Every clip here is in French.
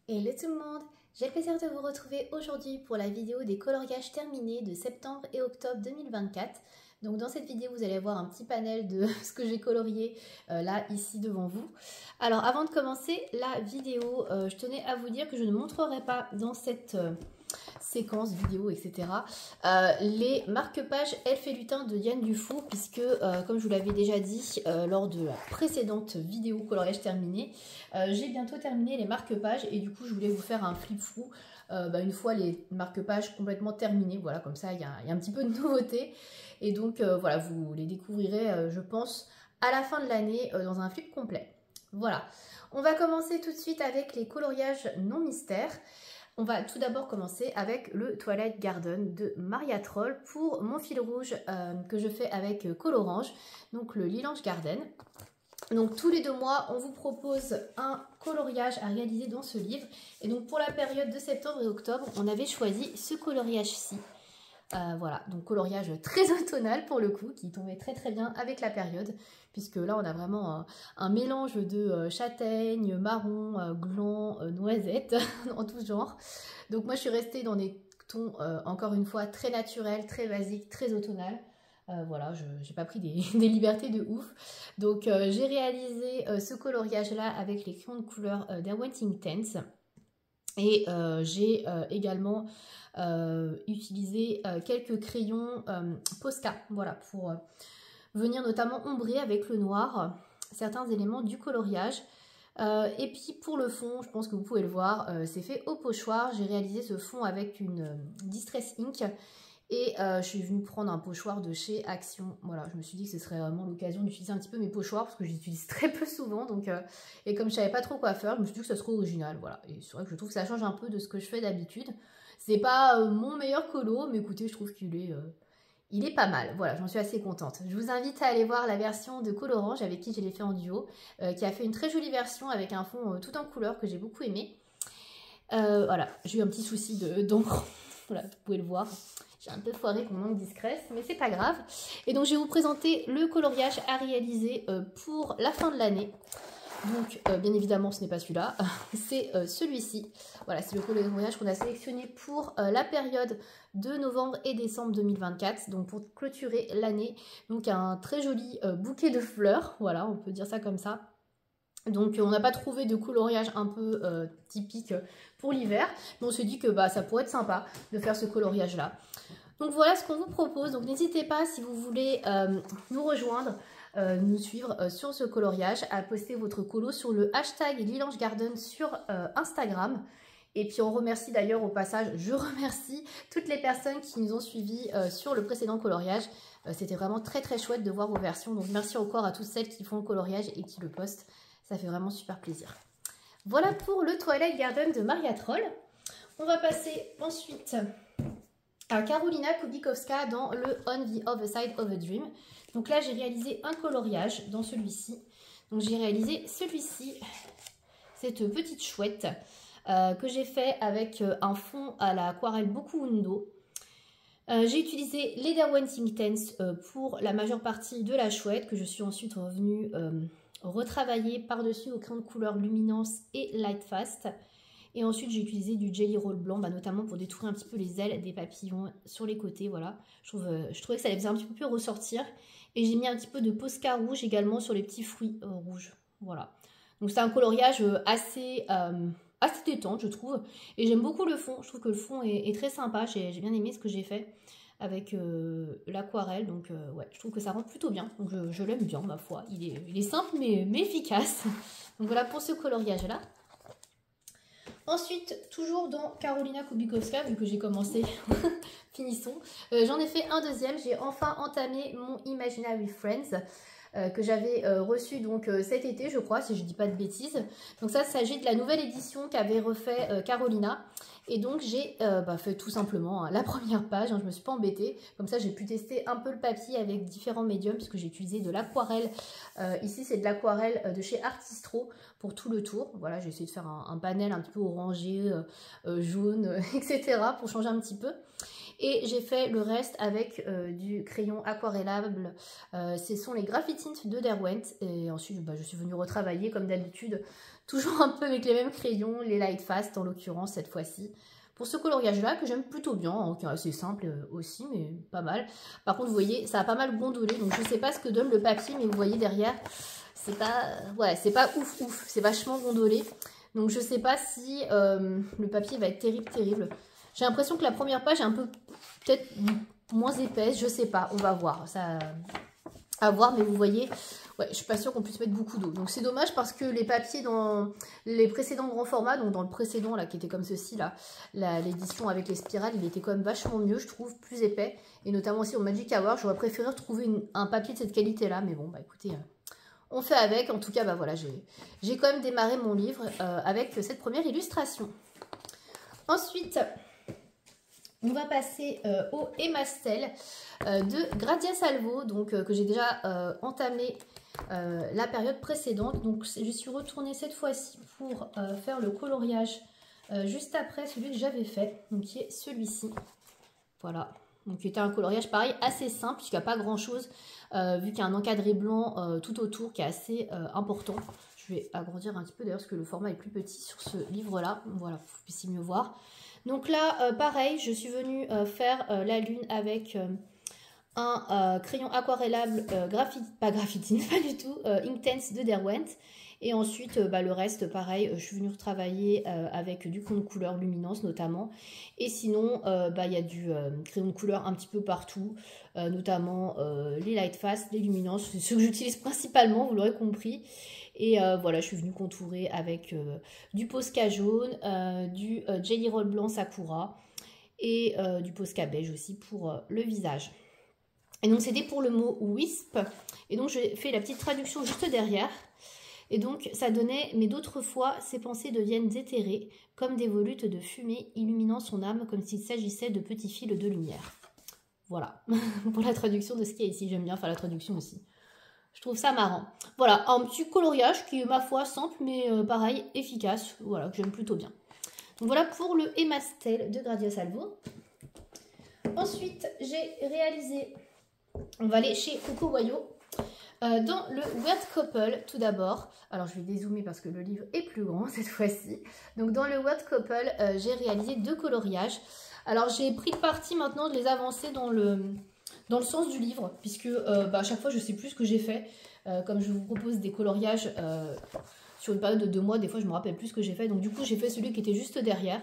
Hello tout le monde, j'ai le plaisir de vous retrouver aujourd'hui pour la vidéo des coloriages terminés de septembre et octobre 2024. Donc dans cette vidéo, vous allez voir un petit panel de ce que j'ai colorié là, ici devant vous. Alors avant de commencer la vidéo, je tenais à vous dire que je ne montrerai pas dans cette séquence vidéo, etc. Les marque-pages Elf et Lutin de Diane Dufour, puisque comme je vous l'avais déjà dit lors de la précédente vidéo coloriage terminé, j'ai bientôt terminé les marque-pages et du coup je voulais vous faire un flip-through une fois les marque-pages complètement terminés. Voilà, comme ça il y a un petit peu de nouveauté et donc voilà, vous les découvrirez je pense à la fin de l'année dans un flip complet. Voilà, on va commencer tout de suite avec les coloriages non mystères. On va tout d'abord commencer avec le Twilight Garden de Maria Troll pour mon fil rouge que je fais avec Colorange, donc le Lilange Garden. Donc tous les 2 mois, on vous propose un coloriage à réaliser dans ce livre. Et donc pour la période de septembre et octobre, on avait choisi ce coloriage-ci. Voilà, donc coloriage très automnal pour le coup, qui tombait très très bien avec la période, puisque là on a vraiment un mélange de châtaigne, marron, gland, noisette, en tout genre. Donc moi je suis restée dans des tons, encore une fois, très naturels, très basiques, très automnal. Voilà, je n'ai pas pris des libertés de ouf. Donc j'ai réalisé ce coloriage-là avec les crayons de couleur d'Erwenting Tense. Et j'ai également utilisé quelques crayons Posca, voilà, pour venir notamment ombrer avec le noir certains éléments du coloriage. Et puis pour le fond, je pense que vous pouvez le voir, c'est fait au pochoir. J'ai réalisé ce fond avec une Distress Ink. Et je suis venue prendre un pochoir de chez Action. Voilà, je me suis dit que ce serait vraiment l'occasion d'utiliser un petit peu mes pochoirs parce que j'utilise très peu souvent. Donc, et comme je savais pas trop quoi faire, je me suis dit que ça serait original. Voilà, et c'est vrai que je trouve que ça change un peu de ce que je fais d'habitude. C'est pas mon meilleur colo, mais écoutez, je trouve qu'il est pas mal. Voilà, j'en suis assez contente. Je vous invite à aller voir la version de Colorange avec qui je l'ai fait en duo, qui a fait une très jolie version avec un fond tout en couleur que j'ai beaucoup aimé. Voilà, j'ai eu un petit souci d'encre. Voilà, vous pouvez le voir. J'ai un peu foiré mon encre discrète, mais c'est pas grave. Et donc, je vais vous présenter le coloriage à réaliser pour la fin de l'année. Donc, bien évidemment, ce n'est pas celui-là, c'est celui-ci. Voilà, c'est le coloriage qu'on a sélectionné pour la période de novembre et décembre 2024. Donc, pour clôturer l'année. Donc, un très joli bouquet de fleurs. Voilà, on peut dire ça comme ça. Donc on n'a pas trouvé de coloriage un peu typique pour l'hiver, mais on se dit que ça pourrait être sympa de faire ce coloriage là. Donc voilà ce qu'on vous propose, donc n'hésitez pas si vous voulez nous rejoindre, nous suivre sur ce coloriage, à poster votre colo sur le hashtag Lilange Garden sur Instagram. Et puis on remercie d'ailleurs au passage, je remercie toutes les personnes qui nous ont suivis sur le précédent coloriage. C'était vraiment très très chouette de voir vos versions, donc merci encore à toutes celles qui font le coloriage et qui le postent. Ça fait vraiment super plaisir. Voilà pour le Twilight Garden de Maria Troll. On va passer ensuite à Karolina Kubikowska dans le On the Other Side of a Dream. Donc là, j'ai réalisé un coloriage dans celui-ci. Donc j'ai réalisé celui-ci, cette petite chouette que j'ai fait avec un fond à l'aquarelle Bokuundo. J'ai utilisé les Derwenting Tense pour la majeure partie de la chouette que je suis ensuite revenue retravailler par-dessus au crayon de couleur Luminance et Light Fast. Et ensuite, j'ai utilisé du Jelly Roll blanc, notamment pour détruire un petit peu les ailes des papillons sur les côtés. Voilà, je trouvais que ça les faisait un petit peu plus ressortir. Et j'ai mis un petit peu de Posca rouge également sur les petits fruits rouges. Voilà. Donc c'est un coloriage assez détente, je trouve. Et j'aime beaucoup le fond. Je trouve que le fond est très sympa. J'ai bien aimé ce que j'ai fait avec l'aquarelle, donc ouais, je trouve que ça rentre plutôt bien, donc je l'aime bien, ma foi, il est simple mais efficace. Donc voilà pour ce coloriage là. Ensuite, toujours dans Karolina Kubikowska, vu que j'ai commencé, finissons, j'en ai fait un deuxième, j'ai enfin entamé mon Imaginary Friends, que j'avais reçu donc cet été, je crois, si je dis pas de bêtises. Donc ça, il s'agit de la nouvelle édition qu'avait refait Carolina. Et donc j'ai fait tout simplement la première page, je ne me suis pas embêtée. Comme ça, j'ai pu tester un peu le papier avec différents médiums, puisque j'ai utilisé de l'aquarelle. Ici, c'est de l'aquarelle de chez Artistro pour tout le tour. Voilà, j'ai essayé de faire un panel un petit peu orangé, jaune, etc. pour changer un petit peu. Et j'ai fait le reste avec du crayon aquarellable. Ce sont les Graphitint de Derwent. Et ensuite, je suis venue retravailler comme d'habitude toujours un peu avec les mêmes crayons, les Light Fast en l'occurrence cette fois-ci. Pour ce coloriage-là, que j'aime plutôt bien, hein, qui est assez simple aussi, mais pas mal. Par contre, vous voyez, ça a pas mal gondolé, donc je sais pas ce que donne le papier, mais vous voyez derrière, c'est pas, ouais, c'est pas ouf, c'est vachement gondolé. Donc je sais pas si le papier va être terrible. J'ai l'impression que la première page est un peu, peut-être moins épaisse, je sais pas, on va voir. Ça, à voir, mais vous voyez, ouais, je suis pas sûre qu'on puisse mettre beaucoup d'eau. Donc c'est dommage parce que les papiers dans les précédents grands formats, donc dans le précédent là qui était comme ceci là, l'édition avec les spirales, il était quand même vachement mieux, je trouve, plus épais. Et notamment aussi au Magic Hour, j'aurais préféré trouver un papier de cette qualité là, mais bon, bah écoutez, on fait avec. En tout cas, bah voilà, j'ai quand même démarré mon livre avec cette première illustration. Ensuite, on va passer au Emastel de Grazia Salvo, donc que j'ai déjà entamé la période précédente. Donc je suis retournée cette fois-ci pour faire le coloriage juste après celui que j'avais fait, donc qui est celui-ci. Voilà, donc qui était un coloriage pareil assez simple puisqu'il n'y a pas grand-chose vu qu'il y a un encadré blanc tout autour qui est assez important. Je vais agrandir un petit peu d'ailleurs parce que le format est plus petit sur ce livre-là. Voilà, pour que vous puissiez mieux voir. Donc là, pareil, je suis venue faire la lune avec un crayon aquarellable pas graphitine, pas du tout, Inktense de Derwent. Et ensuite, le reste, pareil, je suis venue retravailler avec du fond de couleur luminance notamment. Et sinon, y a du crayon de couleur un petit peu partout, notamment les Light Fast, les luminances, c'est ce que j'utilise principalement, vous l'aurez compris. Et voilà, je suis venue contourer avec du Posca jaune, du Jelly Roll blanc Sakura et du Posca beige aussi pour le visage. Et donc c'était pour le mot Wisp. Et donc j'ai fait la petite traduction juste derrière. Et donc ça donnait, mais d'autres fois, ses pensées deviennent éthérées, comme des volutes de fumée illuminant son âme, comme s'il s'agissait de petits fils de lumière. Voilà, pour la traduction de ce qu'il y a ici. J'aime bien faire la traduction aussi. Je trouve ça marrant. Voilà, un petit coloriage qui est, ma foi, simple, mais pareil, efficace. Voilà, que j'aime plutôt bien. Donc voilà pour le Emastel de Grazia Salvo. Ensuite, j'ai réalisé... On va aller chez Coco Wayo. Dans le Weird Couple, tout d'abord. Alors, je vais dézoomer parce que le livre est plus grand cette fois-ci. Donc, dans le Weird Couple, j'ai réalisé 2 coloriages. Alors, j'ai pris le parti maintenant de les avancer dans le sens du livre, puisque à chaque fois je sais plus ce que j'ai fait, comme je vous propose des coloriages sur une période de 2 mois, des fois je me rappelle plus ce que j'ai fait, donc du coup j'ai fait celui qui était juste derrière,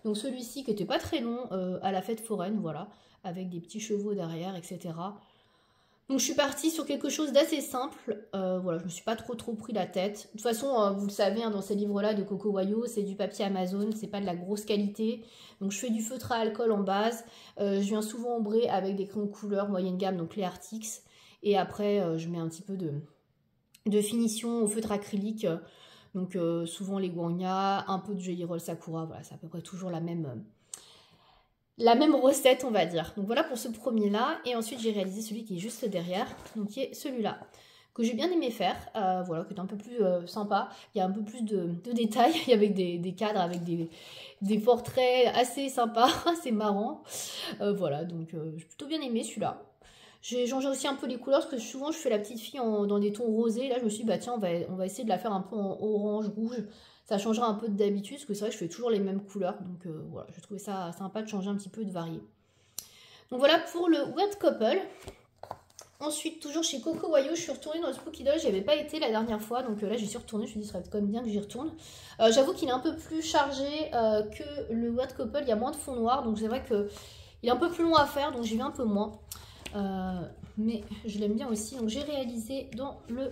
donc celui-ci qui était pas très long à la fête foraine, voilà, avec des petits chevaux derrière, etc. Donc je suis partie sur quelque chose d'assez simple, voilà, je me suis pas trop pris la tête. De toute façon, vous le savez, hein, dans ces livres-là de Coco Wayo, c'est du papier Amazon, c'est pas de la grosse qualité. Donc je fais du feutre à alcool en base, je viens souvent ombrer avec des crayons de couleur moyenne gamme, donc les Artix. Et après, je mets un petit peu de finition au feutre acrylique, donc souvent les Guanya, un peu de Jelly Roll Sakura, voilà, c'est à peu près toujours la même recette, on va dire. Donc voilà pour ce premier-là. Et ensuite, j'ai réalisé celui qui est juste derrière, donc qui est celui-là, que j'ai bien aimé faire. Voilà, qui est un peu plus sympa. Il y a un peu plus de détails, avec des cadres, avec des portraits assez sympas, assez marrants. Voilà, donc j'ai plutôt bien aimé celui-là. J'ai changé aussi un peu les couleurs, parce que souvent, je fais la petite fille dans des tons rosés. Là, je me suis dit, bah tiens, on va essayer de la faire un peu en orange, rouge. Ça changera un peu d'habitude, parce que c'est vrai que je fais toujours les mêmes couleurs. Donc voilà, je trouvais ça sympa de changer un petit peu, de varier. Donc voilà pour le Weird Couple. Ensuite, toujours chez Coco Wayo, je suis retournée dans le Spooky Doll. J'y avais pas été la dernière fois, donc là j'y suis retournée. Je me suis dit, ce serait quand même bien que j'y retourne. J'avoue qu'il est un peu plus chargé que le Weird Couple. Il y a moins de fond noir, donc c'est vrai qu'il est un peu plus long à faire, donc j'y vais un peu moins. Mais je l'aime bien aussi. Donc j'ai réalisé dans le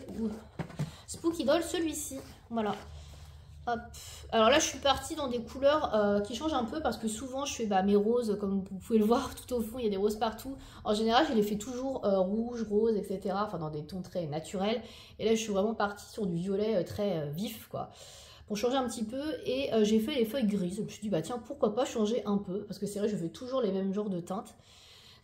Spooky Doll celui-ci. Voilà. Hop. Alors là, je suis partie dans des couleurs qui changent un peu parce que souvent, je fais mes roses, comme vous pouvez le voir tout au fond, il y a des roses partout. En général, je les fais toujours rouge, rose, etc. Enfin, dans des tons très naturels. Et là, je suis vraiment partie sur du violet très vif, quoi. Pour changer un petit peu. Et j'ai fait les feuilles grises. Je me suis dit, bah tiens, pourquoi pas changer un peu? Parce que c'est vrai, je fais toujours les mêmes genres de teintes.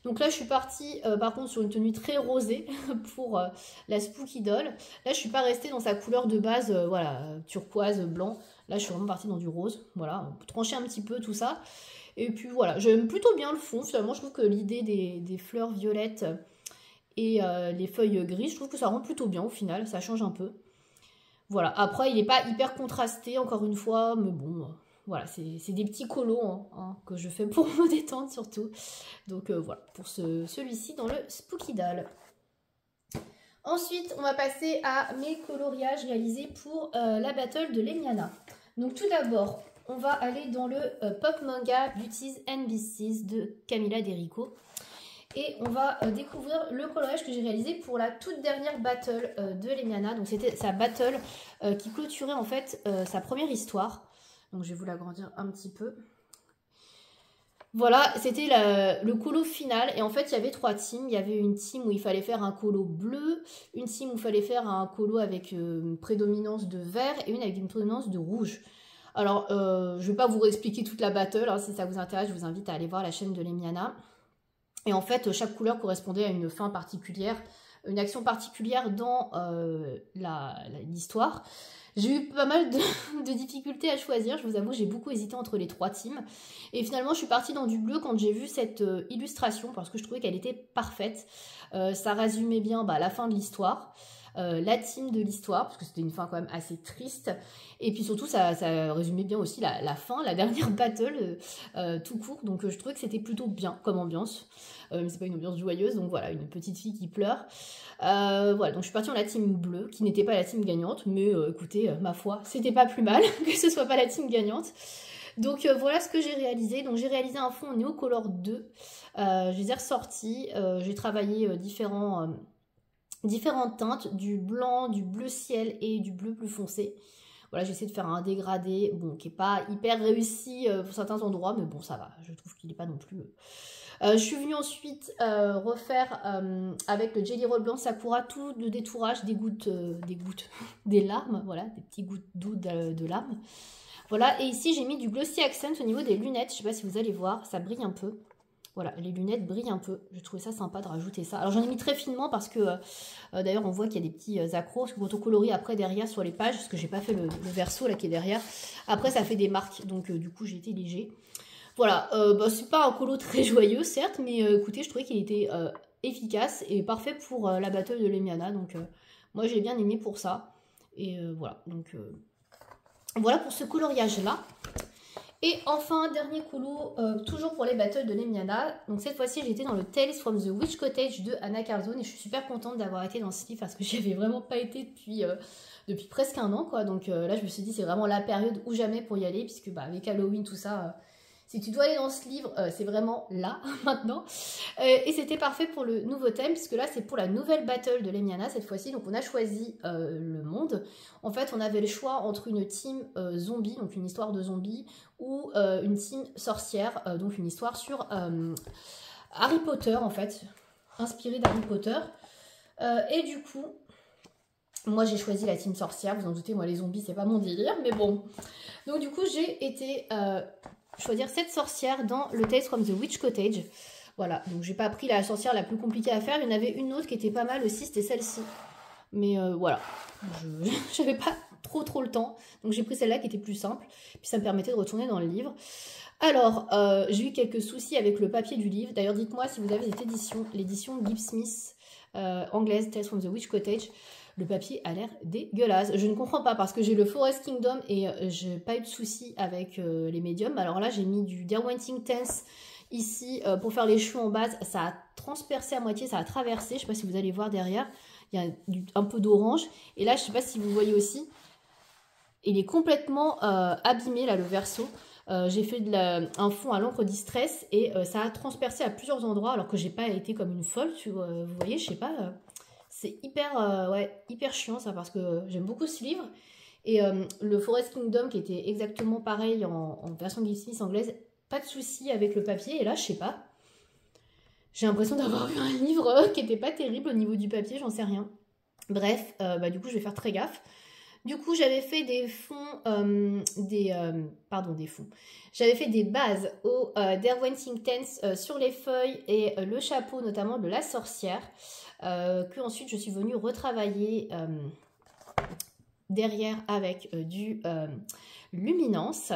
Donc là, je suis partie, par contre, sur une tenue très rosée pour la Spooky Doll. Là, je suis pas restée dans sa couleur de base, voilà, turquoise, blanc. Là, je suis vraiment partie dans du rose. Voilà, on peut trancher un petit peu tout ça. Et puis voilà, j'aime plutôt bien le fond. Finalement, je trouve que l'idée des fleurs violettes et les feuilles grises, je trouve que ça rend plutôt bien au final. Ça change un peu. Voilà, après il n'est pas hyper contrasté encore une fois, mais bon, voilà, c'est des petits colos hein, que je fais pour me détendre surtout. Donc voilà, pour celui-ci dans le Spooky Doll. Ensuite, on va passer à mes coloriages réalisés pour la battle de Lemiana. Donc tout d'abord, on va aller dans le Pop Manga Beauties and Beasts de Camilla Derico. Et on va découvrir le coloriage que j'ai réalisé pour la toute dernière battle de Lemiana. Donc c'était sa battle qui clôturait en fait sa première histoire. Donc je vais vous l'agrandir un petit peu. Voilà, c'était le colo final. Et en fait, il y avait 3 teams. Il y avait une team où il fallait faire un colo bleu, une team où il fallait faire un colo avec une prédominance de vert et une avec une prédominance de rouge. Alors, je ne vais pas vous réexpliquer toute la battle. Hein, si ça vous intéresse, je vous invite à aller voir la chaîne de Lemiana. Et en fait, chaque couleur correspondait à une fin particulière, une action particulière dans l'histoire. J'ai eu pas mal de difficultés à choisir, je vous avoue, j'ai beaucoup hésité entre les 3 teams. Et finalement, je suis partie dans du bleu quand j'ai vu cette illustration, parce que je trouvais qu'elle était parfaite. Ça résumait bien la fin de l'histoire. La team de l'histoire, parce que c'était une fin quand même assez triste, et puis surtout ça résumait bien aussi la fin, la dernière battle tout court, donc je trouvais que c'était plutôt bien comme ambiance, mais c'est pas une ambiance joyeuse, donc voilà, une petite fille qui pleure. Voilà, donc je suis partie en la team bleue, qui n'était pas la team gagnante, mais écoutez, ma foi, c'était pas plus mal que ce soit pas la team gagnante. Donc voilà ce que j'ai réalisé. Donc j'ai réalisé un fond Neocolor 2, je les ai ressortis, j'ai travaillé différentes teintes, du blanc, du bleu ciel et du bleu plus foncé. Voilà, j'essaie de faire un dégradé, bon, qui n'est pas hyper réussi pour certains endroits, mais bon, ça va, je trouve qu'il n'est pas non plus... je suis venue ensuite refaire avec le Jelly Roll blanc Sakura tout le détourage des gouttes, des larmes, voilà, des petits gouttes d'eau de larmes. Voilà, et ici j'ai mis du Glossy Accent au niveau des lunettes, je ne sais pas si vous allez voir, ça brille un peu. Voilà, les lunettes brillent un peu. Je trouvais ça sympa de rajouter ça. Alors j'en ai mis très finement parce que d'ailleurs on voit qu'il y a des petits accros. Parce que quand on colorie après derrière sur les pages, parce que j'ai pas fait le verso là qui est derrière, après ça fait des marques. Donc du coup j'ai été léger. Voilà, c'est pas un colo très joyeux certes, mais écoutez, je trouvais qu'il était efficace et parfait pour la battle de Lemiana. Donc moi j'ai bien aimé pour ça. Et voilà, donc voilà pour ce coloriage là. Et enfin, dernier colo, toujours pour les battles de Lemiana. Donc cette fois-ci, j'étais dans le Tales from the Witch Cottage de Anna Carzone. Et je suis super contente d'avoir été dans ce livre parce que j'y avais vraiment pas été depuis presque un an, quoi. Donc là, je me suis dit, c'est vraiment la période ou jamais pour y aller. Puisque avec Halloween, tout ça, si tu dois aller dans ce livre, c'est vraiment là, maintenant. Et c'était parfait pour le nouveau thème, puisque là, c'est pour la nouvelle battle de Lemiana, cette fois-ci. Donc, on a choisi le monde. En fait, on avait le choix entre une team zombie, donc une histoire de zombies, ou une team sorcière, donc une histoire sur Harry Potter, en fait, inspirée d'Harry Potter. Et du coup... Moi, j'ai choisi la team sorcière. Vous en doutez, moi, les zombies, c'est pas mon délire. Mais bon. Donc, du coup, j'ai été... choisir cette sorcière dans le Tales from the Witch Cottage. Voilà, donc j'ai pas pris la sorcière la plus compliquée à faire. Il y en avait une autre qui était pas mal aussi, c'était celle-ci. Mais voilà, j'avais pas trop le temps. Donc j'ai pris celle-là qui était plus simple. Puis ça me permettait de retourner dans le livre. Alors, j'ai eu quelques soucis avec le papier du livre. D'ailleurs, dites-moi si vous avez cette édition, l'édition Gibbs Smith anglaise, Tales from the Witch Cottage. Le papier a l'air dégueulasse. Je ne comprends pas parce que j'ai le Forest Kingdom et j'ai pas eu de soucis avec les médiums. Alors là, j'ai mis du Derwenting Tense ici pour faire les cheveux en base. Ça a transpercé à moitié, ça a traversé. Je sais pas si vous allez voir derrière. Il y a un peu d'orange. Et là, je sais pas si vous voyez aussi. Il est complètement abîmé là, le verso. J'ai fait un fond à l'encre Distress et ça a transpercé à plusieurs endroits alors que j'ai pas été comme une folle. Vous voyez, je sais pas... C'est hyper chiant ça parce que j'aime beaucoup ce livre. Et le Forest Kingdom qui était exactement pareil en version Gibbs Smith anglaise, pas de souci avec le papier. Et là, je sais pas. J'ai l'impression d'avoir vu un livre qui était pas terrible au niveau du papier, j'en sais rien. Bref, du coup, je vais faire très gaffe. Du coup, j'avais fait des fonds, des fonds. J'avais fait des bases au Derwenting Tense sur les feuilles et le chapeau notamment de la sorcière. Que ensuite je suis venue retravailler derrière avec du luminance.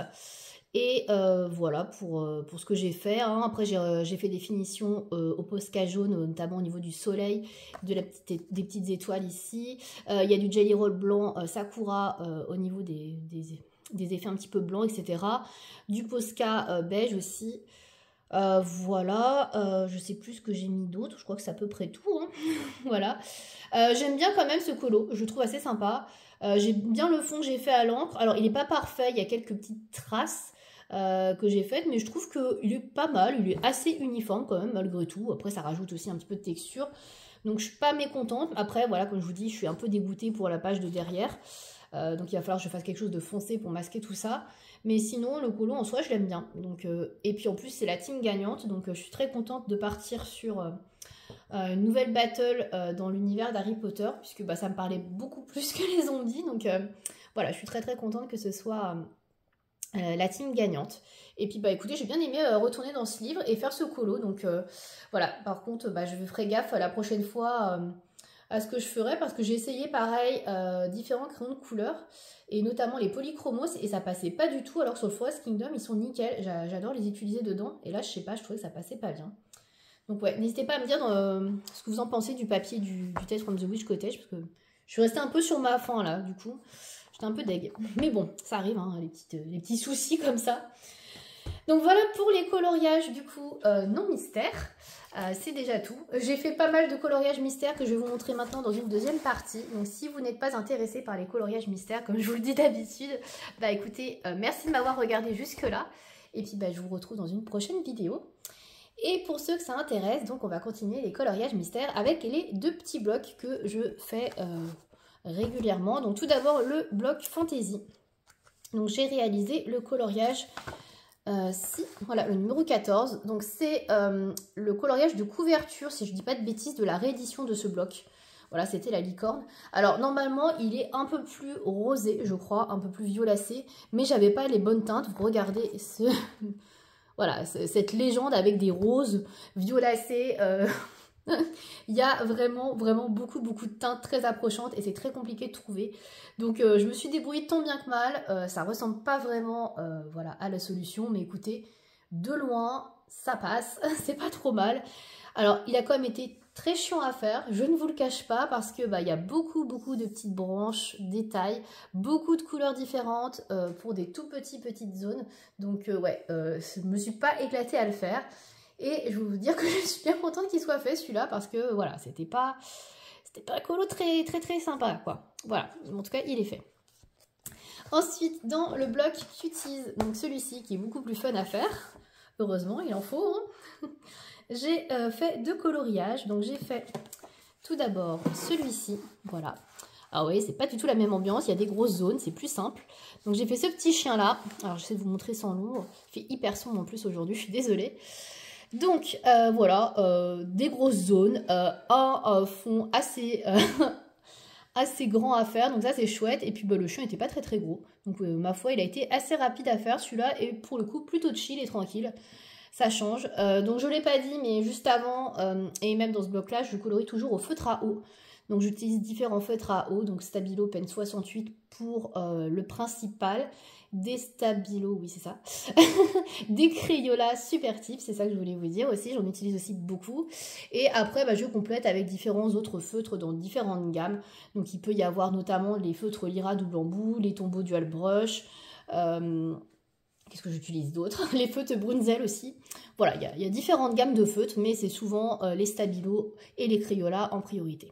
Et voilà pour ce que j'ai fait. Hein. Après, j'ai fait des finitions au Posca jaune, notamment au niveau du soleil, des petites étoiles ici. Il y a du Jelly Roll blanc Sakura au niveau des effets un petit peu blancs, etc. Du Posca beige aussi. Voilà, je sais plus ce que j'ai mis d'autre, je crois que c'est à peu près tout. Hein. Voilà. J'aime bien quand même ce colo, je le trouve assez sympa. J'aime bien le fond que j'ai fait à l'encre. Alors, il n'est pas parfait, il y a quelques petites traces que j'ai faites, mais je trouve qu'il est pas mal, il est assez uniforme quand même, malgré tout. Après, ça rajoute aussi un petit peu de texture. Donc, je suis pas mécontente. Après, voilà, comme je vous dis, je suis un peu dégoûtée pour la page de derrière. Donc, il va falloir que je fasse quelque chose de foncé pour masquer tout ça. Mais sinon, le colo en soi, je l'aime bien. Donc, et puis, en plus, c'est la team gagnante. Donc, je suis très contente de partir sur... une nouvelle battle dans l'univers d'Harry Potter, puisque bah, ça me parlait beaucoup plus que les zombies. Donc voilà, je suis très très contente que ce soit la team gagnante. Et puis bah écoutez, j'ai bien aimé retourner dans ce livre et faire ce colo. Donc voilà, par contre, bah, je ferai gaffe la prochaine fois à ce que je ferai, parce que j'ai essayé pareil différents crayons de couleur, et notamment les polychromos, et ça passait pas du tout, alors que sur le Forest Kingdom, ils sont nickel. J'adore les utiliser dedans, et là, je sais pas, je trouvais que ça passait pas bien. Donc ouais, n'hésitez pas à me dire ce que vous en pensez du papier du Tales from the Witch Cottage, parce que je suis restée un peu sur ma faim là, du coup. J'étais un peu deg. Mais bon, ça arrive, hein, les petits soucis comme ça. Donc voilà pour les coloriages du coup non mystère. C'est déjà tout. J'ai fait pas mal de coloriages mystères que je vais vous montrer maintenant dans une deuxième partie. Donc si vous n'êtes pas intéressé par les coloriages mystères, comme je vous le dis d'habitude, bah écoutez, merci de m'avoir regardé jusque là. Et puis bah, je vous retrouve dans une prochaine vidéo. Et pour ceux que ça intéresse, donc on va continuer les coloriages mystères avec les deux petits blocs que je fais régulièrement. Donc tout d'abord le bloc fantasy. Donc j'ai réalisé le coloriage voilà, le numéro 14. Donc c'est le coloriage de couverture, si je ne dis pas de bêtises, de la réédition de ce bloc. Voilà, c'était la licorne. Alors normalement il est un peu plus rosé, je crois, un peu plus violacé, mais j'avais pas les bonnes teintes. Vous regardez ce... Voilà, cette légende avec des roses violacées. Il y a vraiment beaucoup de teintes très approchantes et c'est très compliqué de trouver. Donc je me suis débrouillée tant bien que mal. Ça ressemble pas vraiment voilà, à la solution, mais écoutez, de loin, ça passe. C'est pas trop mal. Alors, il a quand même été très chiant à faire, je ne vous le cache pas, parce que bah, y a beaucoup de petites branches, détails, beaucoup de couleurs différentes pour des tout petites zones. Donc ouais, je me suis pas éclatée à le faire. Et je vais vous dire que je suis bien contente qu'il soit fait celui-là, parce que voilà, c'était pas un colo très sympa quoi. Voilà, en tout cas il est fait. Ensuite, dans le bloc Cuties, donc celui-ci qui est beaucoup plus fun à faire, heureusement il en faut, hein. J'ai fait deux coloriages, donc j'ai fait tout d'abord celui-ci, voilà. Ah oui, c'est pas du tout la même ambiance, il y a des grosses zones, c'est plus simple. Donc j'ai fait ce petit chien là, alors j'essaie de vous montrer sans l'ombre, il fait hyper sombre en plus aujourd'hui, je suis désolée. Donc voilà, des grosses zones, un fond assez, assez grand à faire, donc ça c'est chouette. Et puis bah, le chien n'était pas très gros, donc ma foi il a été assez rapide à faire celui-là, et pour le coup plutôt chill et tranquille. Ça change. Donc je ne l'ai pas dit, mais juste avant, et même dans ce bloc-là, je colorie toujours au feutre à eau. Donc j'utilise différents feutres à eau, donc Stabilo Pen 68 pour le principal, des Stabilo, oui c'est ça, des Crayola Super Tips, c'est ça que je voulais vous dire aussi, j'en utilise aussi beaucoup. Et après, bah, je complète avec différents autres feutres dans différentes gammes. Donc il peut y avoir notamment les feutres Lyra double embout, les Tombow Dual Brush, qu'est-ce que j'utilise d'autre? Les feutres Brunzel aussi. Voilà, il y a différentes gammes de feutres, mais c'est souvent les Stabilo et les Crayola en priorité.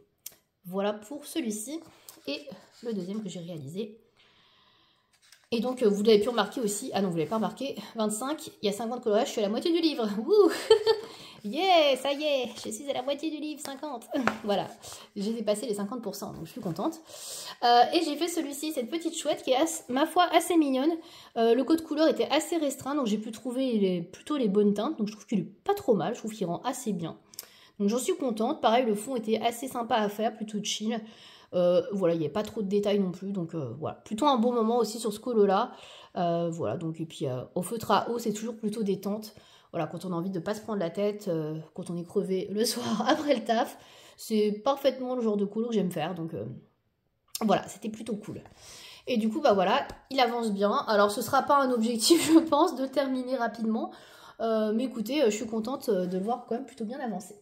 Voilà pour celui-ci. Et le deuxième que j'ai réalisé. Et donc, vous l'avez pu remarquer aussi. Ah non, vous ne l'avez pas remarqué. 25, il y a 50 coloriages, je suis à la moitié du livre. Wouh. Yeah, ça y est, je suis à la moitié du livre, 50. Voilà, j'ai dépassé les 50%, donc je suis contente. Et j'ai fait celui-ci, cette petite chouette qui est, ma foi, assez mignonne. Le code couleur était assez restreint, donc j'ai pu trouver plutôt les bonnes teintes. Donc je trouve qu'il est pas trop mal, je trouve qu'il rend assez bien. Donc j'en suis contente. Pareil, le fond était assez sympa à faire, plutôt chill. Voilà, il n'y a pas trop de détails non plus, donc voilà. Plutôt un bon moment aussi sur ce colo-là. Voilà, donc et puis au feutre à eau, c'est toujours plutôt détente. Voilà, quand on a envie de ne pas se prendre la tête, quand on est crevé le soir après le taf, c'est parfaitement le genre de colo que j'aime faire. Donc voilà, c'était plutôt cool. Et du coup, bah voilà, il avance bien. Alors, ce sera pas un objectif, je pense, de terminer rapidement. Mais écoutez, je suis contente de le voir quand même plutôt bien avancé.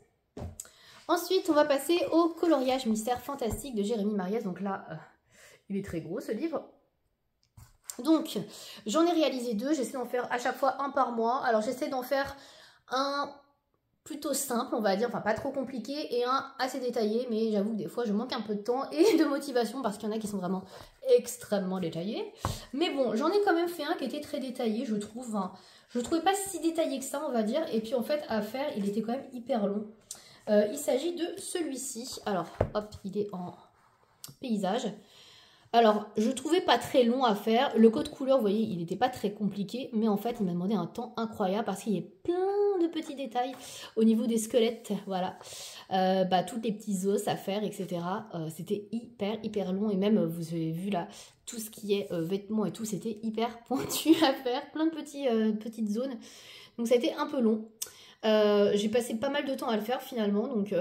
Ensuite, on va passer au coloriage mystère fantastique de Jérémy Mariès. Donc là, il est très gros ce livre. Donc, j'en ai réalisé 2. J'essaie d'en faire à chaque fois un par mois. Alors, j'essaie d'en faire un plutôt simple, on va dire, enfin pas trop compliqué, et un assez détaillé, mais j'avoue que des fois je manque un peu de temps et de motivation parce qu'il y en a qui sont vraiment extrêmement détaillés. Mais bon, j'en ai quand même fait un qui était très détaillé, je trouve. Hein. Je le trouvais pas si détaillé que ça, on va dire, et puis en fait à faire, il était quand même hyper long. Il s'agit de celui-ci. Alors, hop, il est en paysage. Alors, je trouvais pas très long à faire. Le code couleur, vous voyez, il n'était pas très compliqué, mais en fait, il m'a demandé un temps incroyable parce qu'il y a plein de petits détails au niveau des squelettes, voilà. Tous les petits os à faire, etc. C'était hyper long et même, vous avez vu là, tout ce qui est vêtements et tout, c'était hyper pointu à faire, plein de petites zones. Donc, ça a été un peu long. J'ai passé pas mal de temps à le faire finalement, donc...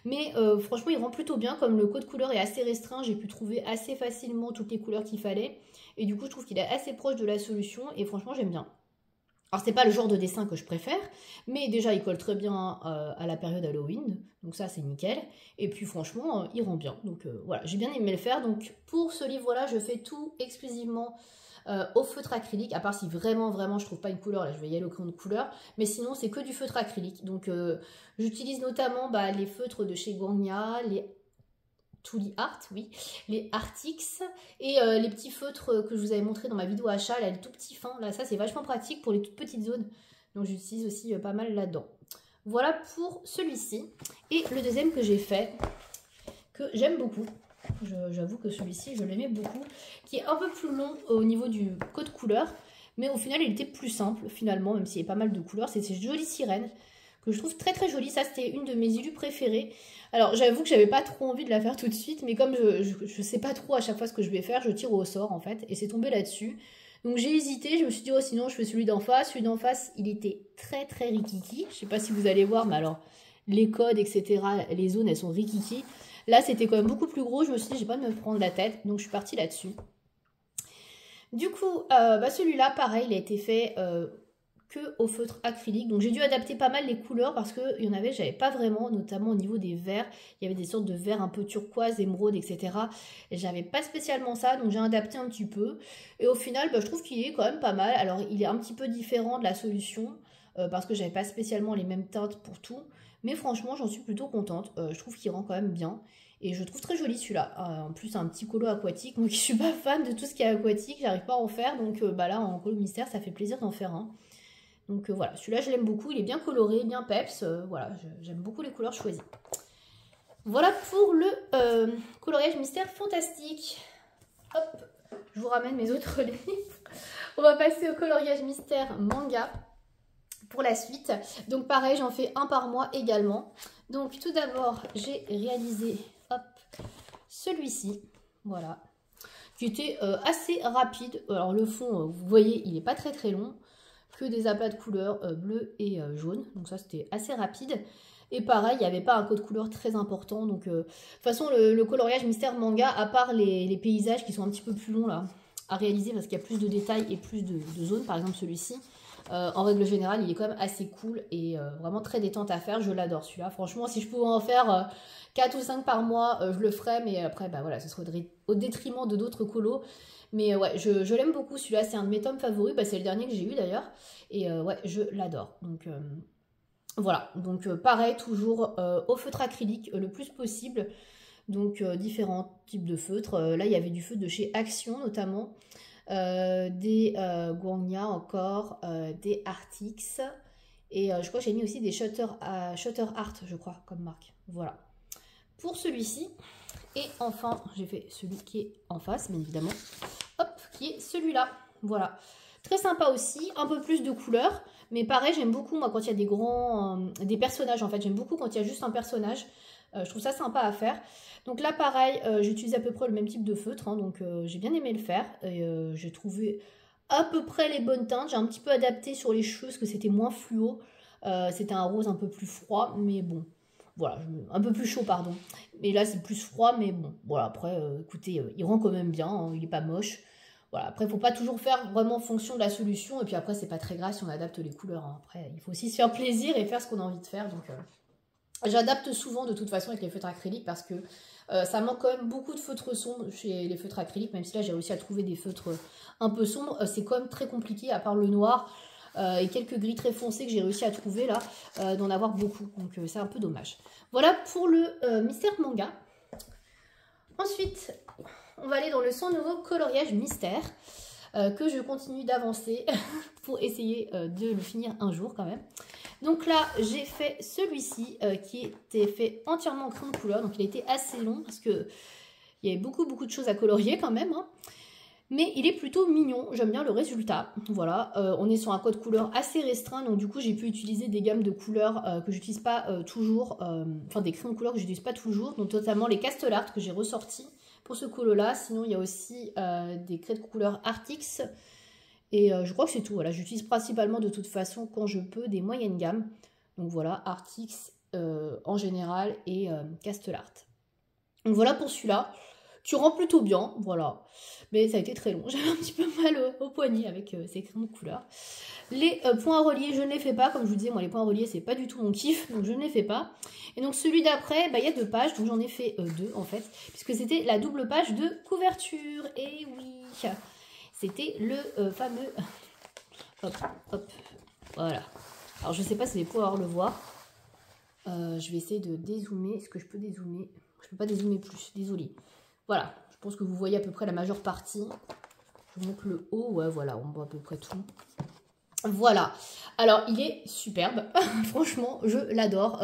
Mais franchement, il rend plutôt bien. Comme le code couleur est assez restreint, j'ai pu trouver assez facilement toutes les couleurs qu'il fallait. Et du coup, je trouve qu'il est assez proche de la solution. Et franchement, j'aime bien. Alors, c'est pas le genre de dessin que je préfère. Mais déjà, il colle très bien à la période Halloween. Donc ça, c'est nickel. Et puis, franchement, il rend bien. Donc voilà, j'ai bien aimé le faire. Donc pour ce livre-là, je fais tout exclusivement... au feutre acrylique, à part si vraiment je trouve pas une couleur, là je vais y aller au crayon de couleur, mais sinon c'est que du feutre acrylique. Donc j'utilise notamment les feutres de chez Guangya, les Tuli Art, oui, les Artix et les petits feutres que je vous avais montré dans ma vidéo achat, là les tout petits fins, là ça c'est vachement pratique pour les toutes petites zones, donc j'utilise aussi pas mal là-dedans. Voilà pour celui-ci. Et le deuxième que j'ai fait, que j'aime beaucoup, j'avoue que celui-ci, je l'aimais beaucoup, qui est un peu plus long au niveau du code couleur, mais au final, il était plus simple, finalement, même s'il y a pas mal de couleurs. C'est ces jolies sirènes, que je trouve très jolie. Ça, c'était une de mes illus préférées. Alors, j'avoue que j'avais pas trop envie de la faire tout de suite, mais comme je sais pas trop à chaque fois ce que je vais faire, je tire au sort, en fait, et c'est tombé là-dessus. Donc, j'ai hésité, je me suis dit, oh, sinon, je fais celui d'en face. Celui d'en face, il était très rikiki. Je sais pas si vous allez voir, mais alors, les codes, etc., les zones, elles sont rikiki. Là, c'était quand même beaucoup plus gros. Je me suis dit, j'ai pas de me prendre la tête. Donc, je suis partie là-dessus. Du coup, celui-là, pareil, il a été fait que au feutre acrylique. Donc, j'ai dû adapter pas mal les couleurs parce qu'il y en avait, j'avais pas vraiment, notamment au niveau des verts. Il y avait des sortes de verts un peu turquoise, émeraude, etc. Et j'avais pas spécialement ça. Donc, j'ai adapté un petit peu. Et au final, je trouve qu'il est quand même pas mal. Alors, il est un petit peu différent de la solution parce que j'avais pas spécialement les mêmes teintes pour tout. Mais franchement, j'en suis plutôt contente. Je trouve qu'il rend quand même bien. Et je trouve très joli celui-là. En plus, un petit colo aquatique. Moi qui suis pas fan de tout ce qui est aquatique, j'arrive pas à en faire. Donc là, en colo mystère, ça fait plaisir d'en faire un. Donc voilà, celui-là, je l'aime beaucoup. Il est bien coloré, bien peps. Voilà, j'aime beaucoup les couleurs choisies. Voilà pour le coloriage mystère fantastique. Hop, je vous ramène mes autres livres. On va passer au coloriage mystère manga pour la suite. Donc pareil, j'en fais un par mois également. Donc tout d'abord, j'ai réalisé celui-ci, voilà, qui était assez rapide. Alors le fond, vous voyez, il n'est pas très long, que des aplats de couleurs bleu et jaune. Donc ça, c'était assez rapide. Et pareil, il n'y avait pas un code couleur très important. Donc de toute façon, le coloriage mystère manga, à part les paysages qui sont un petit peu plus longs là à réaliser parce qu'il y a plus de détails et plus de zones, par exemple celui-ci. En règle générale, il est quand même assez cool et vraiment très détente à faire. Je l'adore celui-là. Franchement, si je pouvais en faire 4 ou 5 par mois, je le ferais. Mais après, voilà, ce serait au détriment de d'autres colos. Mais ouais, je l'aime beaucoup celui-là. C'est un de mes tomes favoris. C'est le dernier que j'ai eu d'ailleurs. Et ouais, je l'adore. Donc voilà. Donc pareil, toujours au feutre acrylique le plus possible. Donc différents types de feutres. Là, il y avait du feutre de chez Action notamment. Des Guangya encore, des Artix et je crois que j'ai mis aussi des Shutter Art, je crois, comme marque. Voilà pour celui-ci. Et enfin, j'ai fait celui qui est en face, bien évidemment. Hop, qui est celui-là. Voilà. Très sympa aussi, un peu plus de couleurs. Mais pareil, j'aime beaucoup, moi, quand il y a des personnages, en fait. J'aime beaucoup quand il y a juste un personnage. Je trouve ça sympa à faire. Donc là, pareil, j'utilise à peu près le même type de feutre. Hein, donc j'ai bien aimé le faire. Et j'ai trouvé à peu près les bonnes teintes. J'ai un petit peu adapté sur les cheveux parce que c'était moins fluo. C'était un rose un peu plus froid. Mais bon, Voilà, un peu plus chaud, pardon. Mais là, c'est plus froid, mais bon, voilà, après, écoutez, il rend quand même bien, hein, il est pas moche. Voilà, après, il faut pas toujours faire vraiment en fonction de la solution, et puis après, c'est pas très grave si on adapte les couleurs, hein. Après, il faut aussi se faire plaisir et faire ce qu'on a envie de faire, donc... J'adapte souvent de toute façon avec les feutres acryliques parce que ça manque quand même beaucoup de feutres sombres chez les feutres acryliques, même si là j'ai réussi à trouver des feutres un peu sombres. C'est quand même très compliqué, à part le noir et quelques gris très foncés que j'ai réussi à trouver là, d'en avoir beaucoup. Donc c'est un peu dommage. Voilà pour le mystère manga. Ensuite, on va aller dans le son nouveau coloriage mystère. Que je continue d'avancer pour essayer de le finir un jour quand même. Donc là, j'ai fait celui-ci qui était fait entièrement en crayon de couleur. Donc il était assez long parce que il y avait beaucoup de choses à colorier quand même, hein. Mais il est plutôt mignon, j'aime bien le résultat. Voilà, on est sur un code couleur assez restreint. Donc du coup, j'ai pu utiliser des gammes de couleurs que j'utilise pas toujours. Enfin, des crayons de couleur que j'utilise pas toujours. Donc notamment les Castle Art que j'ai ressortis pour ce colo là. Sinon, il y a aussi des craies de couleur Artix. Et je crois que c'est tout. Voilà, j'utilise principalement de toute façon quand je peux des moyennes gammes. Donc voilà, Artix en général et Castle Art. Donc voilà pour celui-là. Tu rends plutôt bien, voilà. Mais ça a été très long. J'avais un petit peu mal au poignet avec ces crayons de couleur. Les points à relier, je ne les fais pas. Comme je vous disais, moi, les points à relier, c'est pas du tout mon kiff. Donc, je ne les fais pas. Et donc, celui d'après, bah, il y a 2 pages. Donc, j'en ai fait 2, en fait. Puisque c'était la double page de couverture. Et oui, c'était le fameux... Hop, hop. Voilà. Alors, je sais pas si vous allez pouvoir le voir. Je vais essayer de dézoomer. Est-ce que je peux dézoomer? Je peux pas dézoomer plus. Désolée. Voilà, je pense que vous voyez à peu près la majeure partie. Je vous montre le haut, ouais, voilà, on voit à peu près tout. Voilà, alors il est superbe, franchement, je l'adore.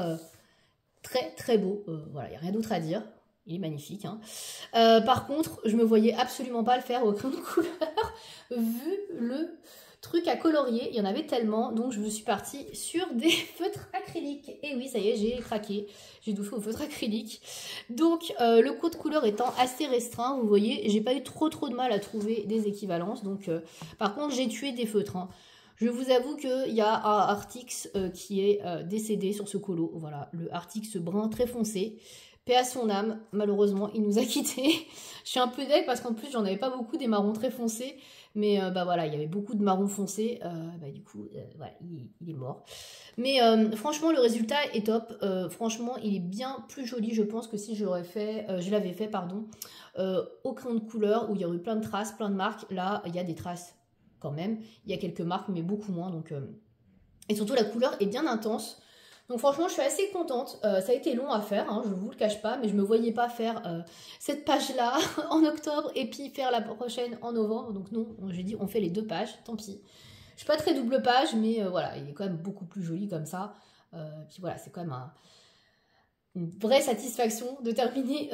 Très très beau, voilà, il n'y a rien d'autre à dire. Il est magnifique, hein. Par contre, je me voyais absolument pas le faire au crayon de couleur, vu le truc à colorier, il y en avait tellement, donc je me suis partie sur des feutres acryliques. Et oui, ça y est, j'ai craqué, j'ai tout fait au feutre acrylique. Donc le code couleur étant assez restreint, vous voyez, j'ai pas eu trop de mal à trouver des équivalences. Donc par contre, j'ai tué des feutres, hein. Je vous avoue qu'il y a un Artix qui est décédé sur ce colo. Voilà, le Artix brun très foncé. Paix à son âme, malheureusement, il nous a quittés. Je suis un peu deg parce qu'en plus, j'en avais pas beaucoup des marrons très foncés. Mais bah voilà, il y avait beaucoup de marrons foncés. Bah, du coup, voilà, il est mort. Mais franchement, le résultat est top. Franchement, il est bien plus joli, je pense, que si je l'avais fait, pardon, au crayon de couleur où il y aurait eu plein de traces, plein de marques. Là, il y a des traces quand même. Il y a quelques marques, mais beaucoup moins. Donc, et surtout, la couleur est bien intense. Donc franchement, je suis assez contente. Ça a été long à faire, hein, je ne vous le cache pas, mais je ne me voyais pas faire cette page-là en octobre et puis faire la prochaine en novembre. Donc non, j'ai dit on fait les 2 pages, tant pis. Je ne suis pas très double page, mais voilà, il est quand même beaucoup plus joli comme ça. Puis voilà, c'est quand même une vraie satisfaction de terminer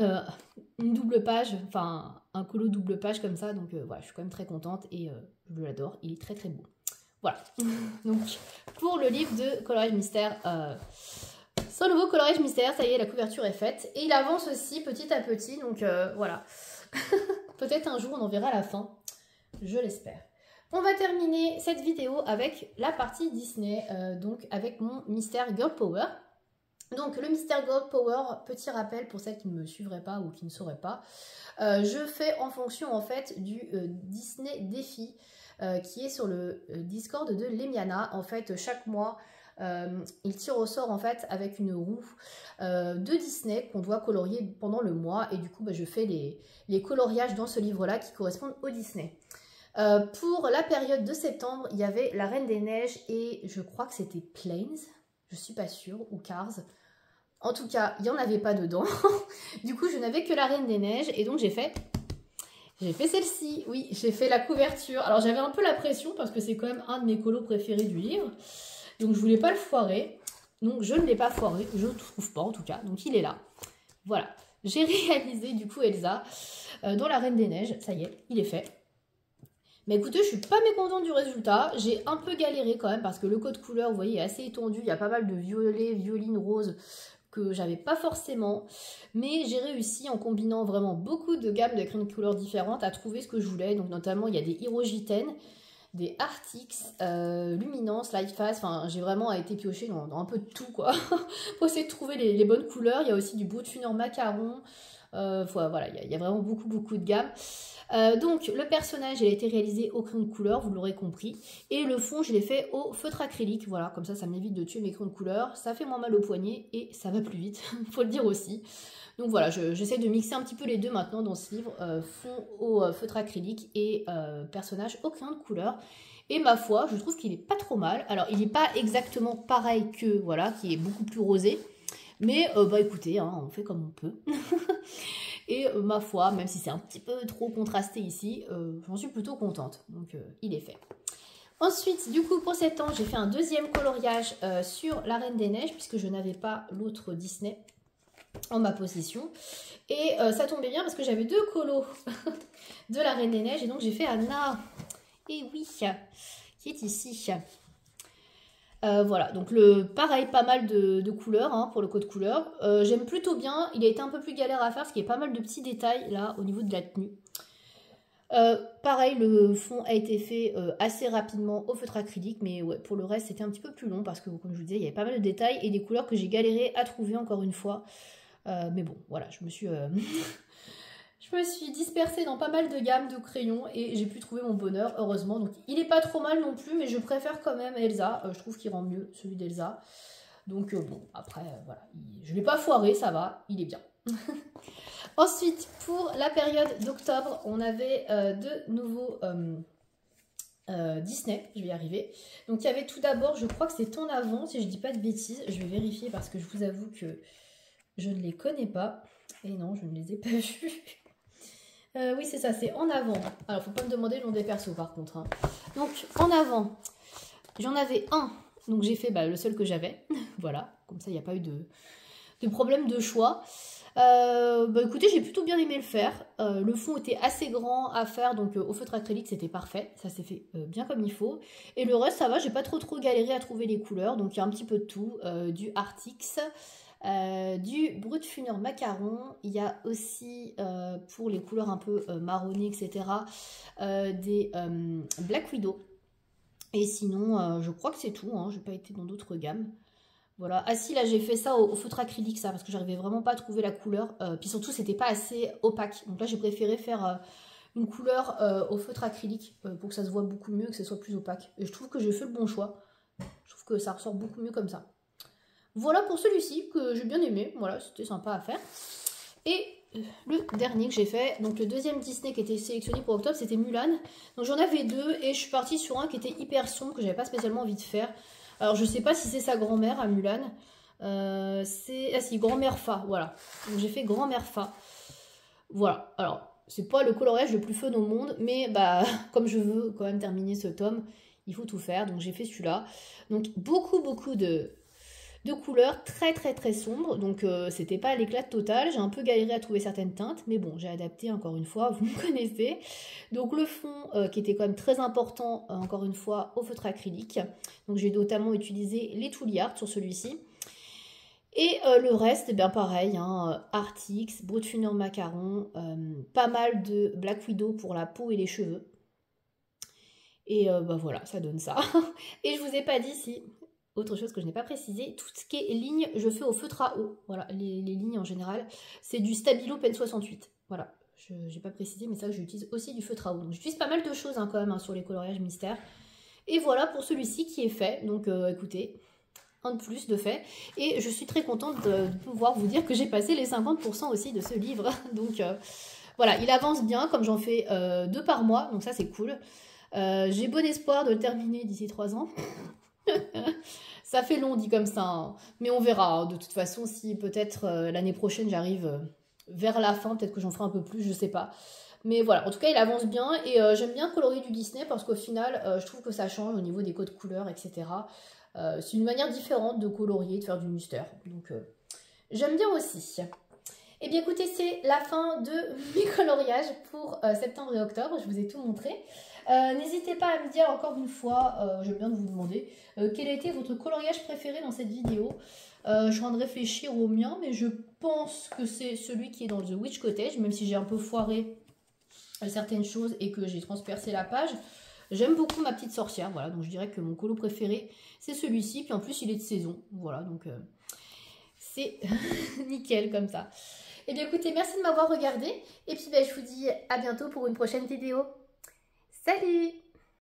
une double page, enfin un colo double page comme ça. Donc voilà, je suis quand même très contente et je l'adore, il est très très beau. Voilà, donc pour le livre de coloriage mystère, son nouveau coloriage mystère, ça y est, la couverture est faite. Et il avance aussi petit à petit, donc voilà. Peut-être un jour on en verra la fin, je l'espère. On va terminer cette vidéo avec la partie Disney, donc avec mon mystère Girl Power. Donc le mystère Girl Power, petit rappel pour celles qui ne me suivraient pas ou qui ne sauraient pas, je fais en fonction en fait du Disney Défi. Qui est sur le Discord de Lemiana. En fait, chaque mois, il tire au sort en fait avec une roue de Disney qu'on doit colorier pendant le mois. Et du coup, bah, je fais les coloriages dans ce livre-là qui correspondent au Disney. Pour la période de septembre, il y avait La Reine des Neiges et je crois que c'était Planes, je suis pas sûre, ou Cars. En tout cas, il n'y en avait pas dedans. Du coup, je n'avais que La Reine des Neiges et donc j'ai fait celle-ci, oui, j'ai fait la couverture. Alors j'avais un peu la pression parce que c'est quand même un de mes colos préférés du livre. Donc je voulais pas le foirer. Donc je ne l'ai pas foiré, je ne trouve pas en tout cas. Donc il est là. Voilà, j'ai réalisé du coup Elsa dans La Reine des Neiges. Ça y est, il est fait. Mais écoutez, je suis pas mécontente du résultat. J'ai un peu galéré quand même parce que le code couleur, vous voyez, est assez étendu. Il y a pas mal de violet, violine, rose que j'avais pas forcément, mais j'ai réussi en combinant vraiment beaucoup de gammes de crayons de couleurs différentes à trouver ce que je voulais. Donc notamment il y a des Hirogiten, des Artix, Luminance, Lightfast, enfin j'ai vraiment été piochée dans un peu de tout quoi, pour essayer de trouver les bonnes couleurs. Il y a aussi du Brut Funor Macaron, voilà, il y a vraiment beaucoup de gamme. Donc le personnage il a été réalisé au crayon de couleur, vous l'aurez compris, et le fond je l'ai fait au feutre acrylique, voilà, comme ça m'évite de tuer mes crayons de couleur, ça fait moins mal au poignet et ça va plus vite, faut le dire aussi. Donc voilà, j'essaie de mixer un petit peu les deux maintenant dans ce livre, fond au feutre acrylique et personnage au crayon de couleur. Et ma foi, je trouve qu'il est pas trop mal. Alors il n'est pas exactement pareil que, voilà, qui est beaucoup plus rosé, mais bah écoutez, hein, on fait comme on peut. Et ma foi, même si c'est un petit peu trop contrasté ici, j'en suis plutôt contente. Donc il est fait. Ensuite, du coup, pour cet an, j'ai fait un deuxième coloriage sur la Reine des Neiges, puisque je n'avais pas l'autre Disney en ma possession. Et ça tombait bien parce que j'avais deux colos de la Reine des Neiges. Et donc j'ai fait Anna, et oui, qui est ici. Voilà, donc pareil, pas mal de couleurs hein, pour le code couleur. J'aime plutôt bien, il a été un peu plus galère à faire parce qu'il y a pas mal de petits détails là au niveau de la tenue. Pareil, le fond a été fait assez rapidement au feutre acrylique, mais ouais, pour le reste c'était un petit peu plus long parce que comme je vous disais, il y avait pas mal de détails et des couleurs que j'ai galéré à trouver encore une fois. Mais bon, voilà, je me suis dispersée dans pas mal de gammes de crayons et j'ai pu trouver mon bonheur, heureusement. Donc il est pas trop mal non plus, mais je préfère quand même Elsa. Je trouve qu'il rend mieux celui d'Elsa. Donc bon, après, voilà, je ne l'ai pas foiré, ça va, il est bien. Ensuite, pour la période d'octobre, on avait de nouveaux Disney, je vais y arriver. Donc il y avait tout d'abord, je crois que c'est En Avant, si je dis pas de bêtises. Je vais vérifier parce que je vous avoue que je ne les connais pas. Et non, je ne les ai pas vus. Oui, c'est ça, c'est En Avant. Alors, faut pas me demander le nom des persos, par contre. Hein. Donc, En Avant, j'en avais un. Donc, j'ai fait le seul que j'avais. Voilà, comme ça, il n'y a pas eu de problème de choix. Écoutez, j'ai plutôt bien aimé le faire. Le fond était assez grand à faire, donc au feutre acrylique, c'était parfait. Ça s'est fait bien comme il faut. Et le reste, ça va, j'ai pas trop galéré à trouver les couleurs. Donc, il y a un petit peu de tout. Du Artix, du Brut Funor Macaron, il y a aussi pour les couleurs un peu marronnées, etc., des Black Widow. Et sinon, je crois que c'est tout, hein, je n'ai pas été dans d'autres gammes. Voilà. Ah si, là j'ai fait ça au feutre acrylique, ça, parce que j'arrivais vraiment pas à trouver la couleur. Puis surtout, c'était pas assez opaque. Donc là, j'ai préféré faire une couleur au feutre acrylique pour que ça se voit beaucoup mieux, que ce soit plus opaque. Et je trouve que j'ai fait le bon choix. Je trouve que ça ressort beaucoup mieux comme ça. Voilà pour celui-ci que j'ai bien aimé, voilà, c'était sympa à faire. Et le dernier que j'ai fait, donc le deuxième Disney qui était sélectionné pour octobre, c'était Mulan. Donc j'en avais deux et je suis partie sur un qui était hyper sombre, que j'avais pas spécialement envie de faire. Alors je sais pas si c'est sa grand-mère à Mulan, c'est... Ah si, grand-mère Fa, voilà. Donc j'ai fait grand-mère Fa. Voilà, alors c'est pas le coloriage le plus fun au monde, mais comme je veux quand même terminer ce tome, il faut tout faire, donc j'ai fait celui-là. Donc beaucoup de couleurs très sombres, donc c'était pas l'éclat total, j'ai un peu galéré à trouver certaines teintes, mais bon, j'ai adapté encore une fois, vous me connaissez. Donc le fond qui était quand même très important, encore une fois, au feutre acrylique, donc j'ai notamment utilisé les Touliard sur celui-ci. Et le reste, bien pareil, hein, Artix, Brut Funor Macaron, pas mal de Black Widow pour la peau et les cheveux. Et voilà, ça donne ça. Et je vous ai pas dit si... Autre chose que je n'ai pas précisé, tout ce qui est ligne, je fais au feutre à eau. Voilà, les lignes en général, c'est du Stabilo Pen 68. Voilà, je n'ai pas précisé, mais ça, j'utilise aussi du feutre à eau. Donc, j'utilise pas mal de choses hein, quand même hein, sur les coloriages mystères. Et voilà pour celui-ci qui est fait. Donc, écoutez, un de plus de fait. Et je suis très contente de pouvoir vous dire que j'ai passé les 50% aussi de ce livre. Donc, voilà, il avance bien, comme j'en fais 2 par mois. Donc, ça, c'est cool. J'ai bon espoir de le terminer d'ici 3 ans. Ça fait long dit comme ça, hein. Mais on verra. Hein. De toute façon, si peut-être l'année prochaine j'arrive vers la fin, peut-être que j'en ferai un peu plus, je sais pas. Mais voilà, en tout cas il avance bien et j'aime bien colorier du Disney parce qu'au final, je trouve que ça change au niveau des codes couleurs, etc. C'est une manière différente de colorier, de faire du mystère. Donc j'aime bien aussi. Et bien écoutez, c'est la fin de mes coloriages pour septembre et octobre. Je vous ai tout montré. N'hésitez pas à me dire encore une fois, j'aime bien de vous demander, quel a été votre coloriage préféré dans cette vidéo. Je suis en train de réfléchir au mien, mais je pense que c'est celui qui est dans The Witch Cottage, même si j'ai un peu foiré certaines choses et que j'ai transpercé la page. J'aime beaucoup ma petite sorcière, voilà, donc je dirais que mon colo préféré, c'est celui-ci. Puis en plus, il est de saison, voilà, donc c'est nickel comme ça. Et bien écoutez, merci de m'avoir regardé. Et puis ben, je vous dis à bientôt pour une prochaine vidéo. Salut!